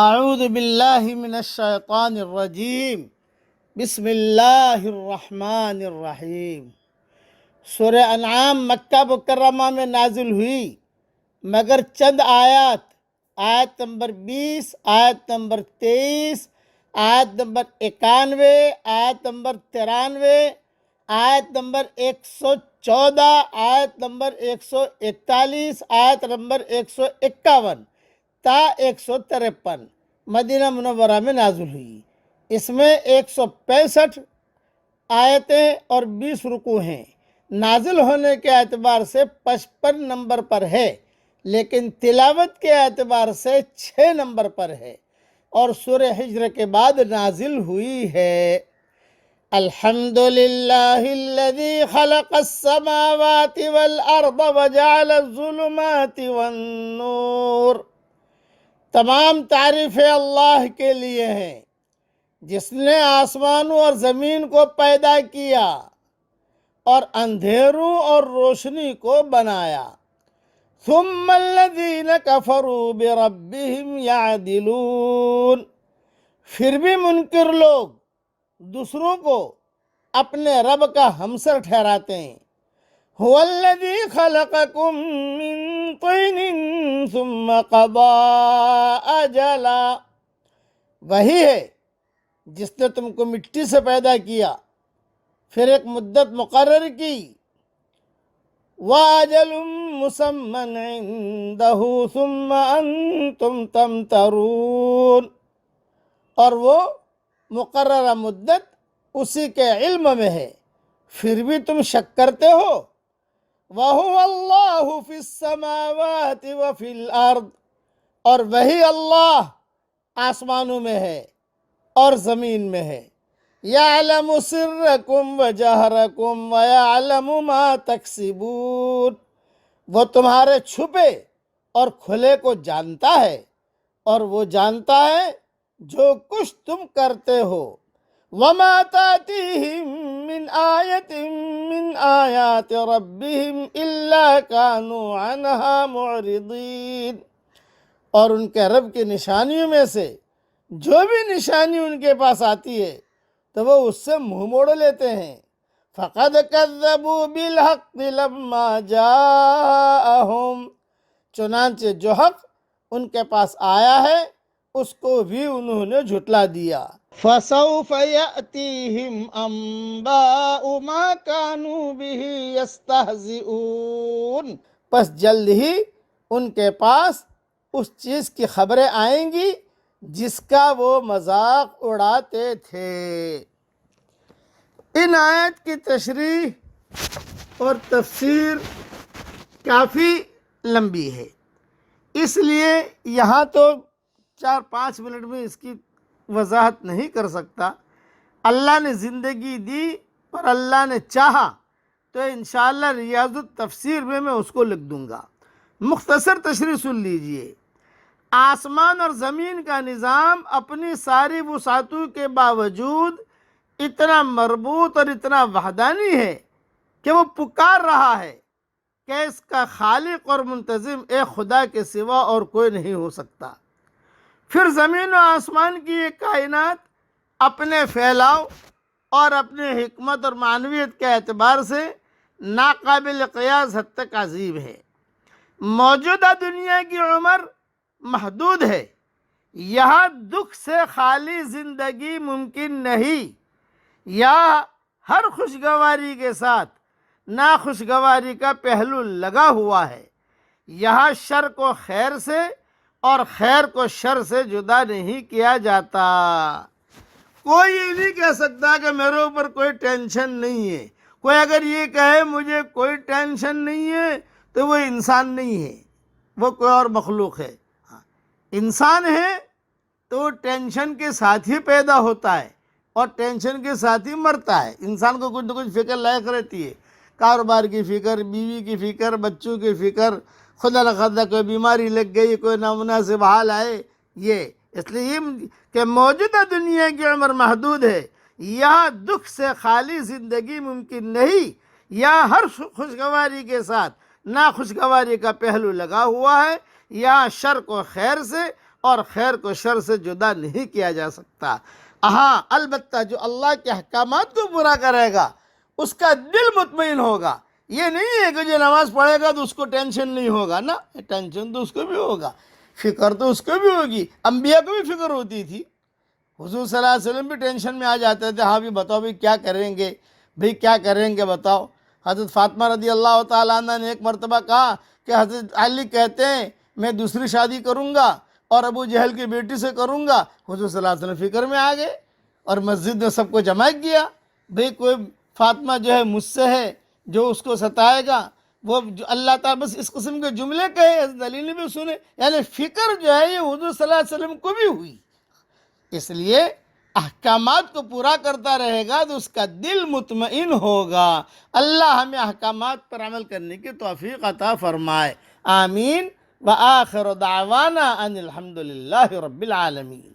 اعوذ باللہ من الشیطان الرجیم بسم اللہ الرحمن الرحیم۔ سورہ انعام مکہ مکرمہ میں نازل ہوئی مگر چند آیات، آیت نمبر 20، آیت نمبر 23، آیت نمبر 91، آیت نمبر 93، آیت نمبر 114، آیت نمبر 141، آیت نمبر 151 تا 153 مدینہ منورہ میں نازل ہوئی۔ اس میں 165 آیتیں اور 20 رکوع ہیں۔ نازل ہونے کے اعتبار سے 55 نمبر پر ہے، لیکن تلاوت کے اعتبار سے 6 نمبر پر ہے اور سورہ ہجر کے بعد نازل ہوئی ہے۔ الحمدللہ الذی خلق السماوات والارض وجعل الظلمات والنور۔ تمام تعریفیں اللہ کے لیے ہیں جس نے آسمانوں اور زمین کو پیدا کیا اور اندھیروں اور روشنی کو بنایا۔ ثم الذین کفروا بربہم یعدلون۔ پھر بھی منکر لوگ دوسروں کو اپنے رب کا ہمسر ٹھہراتے ہیں۔ هو الذی خلقکم من طین ثم قضى اجلا۔ وہی ہے جس نے تم کو مٹی سے پیدا کیا، پھر ایک مدت مقرر کی۔ وَأَجَلٌ مُّسَمًّى عِندَهُ ثُمَّ أَنتُمْ تَمْتَرُونَ۔ اور وہ مقررہ مدت اسی کے علم میں ہے، پھر بھی تم شک کرتے ہو۔ وَهُوَ اللَّهُ فِي السَّمَاوَاتِ وَفِي الْأَرْضِ۔ اور وہی اللہ آسمانوں میں ہے اور زمین میں ہے۔ يَعْلَمُ سِرَّكُمْ وَجَهْرَكُمْ وَيَعْلَمُ مَا تَكْسِبُونَ۔ وہ تمہارے چھپے اور کھلے کو جانتا ہے، اور وہ جانتا ہے جو کچھ تم کرتے ہو۔ وَمَا تَأْتِيهِم مِّنْ آيَةٍ مِّنْ آيَاتِ رَبِّهِمْ إِلَّا كَانُوا عَنْهَا مُعْرِضِينَ۔ اور ان کے رب کی نشانیوں میں سے جو بھی نشانی ان کے پاس آتی ہے تو وہ اس سے منہ موڑ لیتے ہیں۔ فَقَدْ كَذَّبُوا بِالْحَقِّ لَمَّا جَاءَهُمْ۔ چنانچہ جو حق ان کے پاس آیا ہے اس کو بھی انہوں نے جھٹلا دیا۔ فَسَوْفَ يَأْتِيهِمْ أَنبَاءُ مَا كَانُوا بِهِ يَسْتَهْزِئُونَ۔ پس جلد ہی ان کے پاس اس چیز کی خبریں آئیں گی جس کا وہ مذاق اڑاتے تھے۔ ان آیت کی تشریح اور تفسیر کافی لمبی ہے، اس لیے یہاں تو 4-5 منٹ میں اس کی وضاحت نہیں کر سکتا۔ اللہ نے زندگی دی اور اللہ نے چاہا تو انشاءاللہ ریاض التفسیر میں اس کو لکھ دوں گا۔ مختصر تشریح سن لیجئے۔ آسمان اور زمین کا نظام اپنی ساری وسعتوں کے باوجود اتنا مربوط اور اتنا وحدانی ہے کہ وہ پکار رہا ہے کہ اس کا خالق اور منتظم ایک خدا کے سوا اور کوئی نہیں ہو سکتا۔ پھر زمین و آسمان کی یہ کائنات اپنے پھیلاؤ اور اپنے حکمت اور معنویت کے اعتبار سے ناقابل قیاس حد تک عظیم ہے۔ موجودہ دنیا کی عمر محدود ہے، یہاں دکھ سے خالی زندگی ممکن نہیں۔ یہاں ہر خوشگواری کے ساتھ ناخوشگواری کا پہلو لگا ہوا ہے۔ یہاں شر کو خیر سے اور خیر کو شر سے جدا نہیں کیا جاتا۔ کوئی یہ نہیں کہہ سکتا کہ میرے اوپر کوئی ٹینشن نہیں ہے۔ کوئی اگر یہ کہے مجھے کوئی ٹینشن نہیں ہے تو وہ انسان نہیں ہے، وہ کوئی اور مخلوق ہے۔ انسان ہے تو وہ ٹینشن کے ساتھ ہی پیدا ہوتا ہے اور ٹینشن کے ساتھ ہی مرتا ہے۔ انسان کو کچھ نہ کچھ فکر لاحق رہتی ہے، کاروبار کی فکر، بیوی کی فکر، بچوں کی فکر، خدا نخواستہ کوئی بیماری لگ گئی، کوئی نامناسب حال آئے، یہ اس لیے کہ موجودہ دنیا کی عمر محدود ہے۔ یہاں دکھ سے خالی زندگی ممکن نہیں، یہاں ہر خوشگواری کے ساتھ ناخوشگواری کا پہلو لگا ہوا ہے۔ یہاں شر کو خیر سے اور خیر کو شر سے جدا نہیں کیا جا سکتا۔ ہاں البتہ جو اللہ کے احکامات کو پورا کرے گا اس کا دل مطمئن ہوگا۔ یہ نہیں ہے کہ جو نماز پڑھے گا تو اس کو ٹینشن نہیں ہوگا، نا، ٹینشن تو اس کو بھی ہوگا، فکر تو اس کو بھی ہوگی۔ انبیاء کو بھی فکر ہوتی تھی، حضور صلی اللہ علیہ وسلم بھی ٹینشن میں آ جاتے تھے، ہاں بھی بتاؤ بھی کیا کریں گے، بھئی کیا کریں گے بتاؤ۔ حضرت فاطمہ رضی اللہ تعالیٰ عنہ نے ایک مرتبہ کہا کہ حضرت علی کہتے ہیں میں دوسری شادی کروں گا اور ابو جہل کی بیٹی سے کروں گا۔ حضور صلی اللہ علیہ وسلم فکر میں آ گئے اور مسجد میں سب کو جمع کیا، بھئی کوئی فاطمہ جو ہے مجھ سے ہے جو اس کو ستائے گا، وہ جو اللہ تعالیٰ بس اس قسم کے جملے کہے، حضرت علی نے بھی سنے، یعنی فکر جو ہے یہ حضور صلی اللہ علیہ وسلم کو بھی ہوئی۔ اس لیے احکامات کو پورا کرتا رہے گا تو اس کا دل مطمئن ہوگا۔ اللہ ہمیں احکامات پر عمل کرنے کی توفیق عطا فرمائے، آمین۔ وآخر دعوانا ان الحمد للہ رب العالمین۔